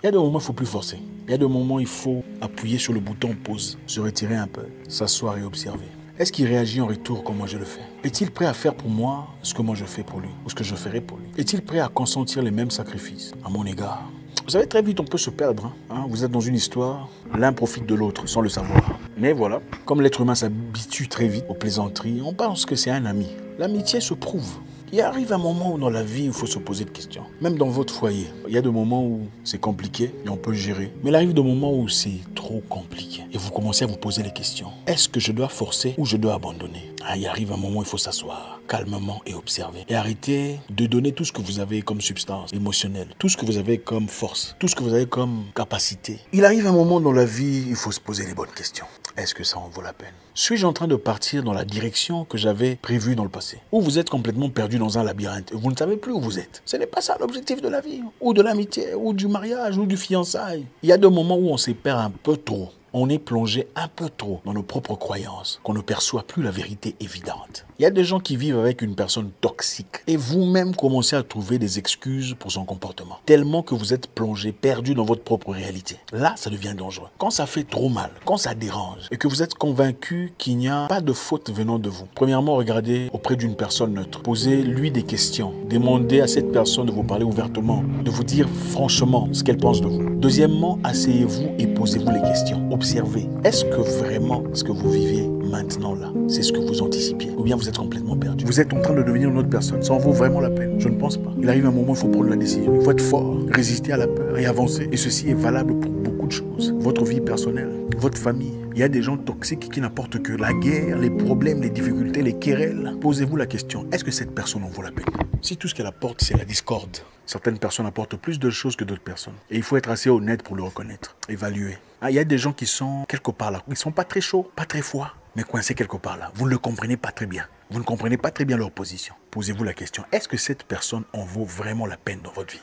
Il y a des moments où il ne faut plus forcer. Il y a des moments où il faut appuyer sur le bouton pause, se retirer un peu, s'asseoir et observer. Est-ce qu'il réagit en retour comme moi je le fais? Est-il prêt à faire pour moi ce que moi je fais pour lui ou ce que je ferai pour lui? Est-il prêt à consentir les mêmes sacrifices à mon égard? Vous savez, très vite on peut se perdre. Vous êtes dans une histoire, l'un profite de l'autre sans le savoir. Mais voilà, comme l'être humain s'habitue très vite aux plaisanteries, on pense que c'est un ami. L'amitié se prouve. Il arrive un moment où dans la vie, il faut se poser des questions. Même dans votre foyer, il y a des moments où c'est compliqué et on peut gérer. Mais il arrive des moments où c'est trop compliqué. Et vous commencez à vous poser les questions. Est-ce que je dois forcer ou je dois abandonner? Il arrive un moment où il faut s'asseoir calmement et observer. Et arrêter de donner tout ce que vous avez comme substance émotionnelle, tout ce que vous avez comme force, tout ce que vous avez comme capacité. Il arrive un moment dans la vie, il faut se poser les bonnes questions. Est-ce que ça en vaut la peine? Suis-je en train de partir dans la direction que j'avais prévue dans le passé? Ou vous êtes complètement perdu dans un labyrinthe et vous ne savez plus où vous êtes? Ce n'est pas ça l'objectif de la vie, ou de l'amitié, ou du mariage, ou du fiançailles. Il y a des moments où on s'y perd un peu trop. On est plongé un peu trop dans nos propres croyances, qu'on ne perçoit plus la vérité évidente. Il y a des gens qui vivent avec une personne toxique et vous-même commencez à trouver des excuses pour son comportement. Tellement que vous êtes plongé, perdu dans votre propre réalité. Là, ça devient dangereux. Quand ça fait trop mal, quand ça dérange et que vous êtes convaincu qu'il n'y a pas de faute venant de vous. Premièrement, regardez auprès d'une personne neutre. Posez-lui des questions. Demandez à cette personne de vous parler ouvertement, de vous dire franchement ce qu'elle pense de vous. Deuxièmement, asseyez-vous et posez-vous les questions. Observez. Est-ce que vraiment ce que vous vivez maintenant là, c'est ce que vous anticipiez? Ou bien vous êtes complètement perdu? Vous êtes en train de devenir une autre personne. Ça en vaut vraiment la peine? Je ne pense pas. Il arrive un moment où il faut prendre la décision. Il faut être fort, résister à la peur et avancer. Et ceci est valable pour beaucoup de choses. Votre vie personnelle, votre famille. Il y a des gens toxiques qui n'apportent que la guerre, les problèmes, les difficultés, les querelles. Posez-vous la question, est-ce que cette personne en vaut la peine? Si tout ce qu'elle apporte, c'est la discorde, certaines personnes apportent plus de choses que d'autres personnes. Et il faut être assez honnête pour le reconnaître, évaluer. Il y a des gens qui sont quelque part là. Ils ne sont pas très chauds, pas très froids, mais coincés quelque part là. Vous ne le comprenez pas très bien. Vous ne comprenez pas très bien leur position. Posez-vous la question, est-ce que cette personne en vaut vraiment la peine dans votre vie?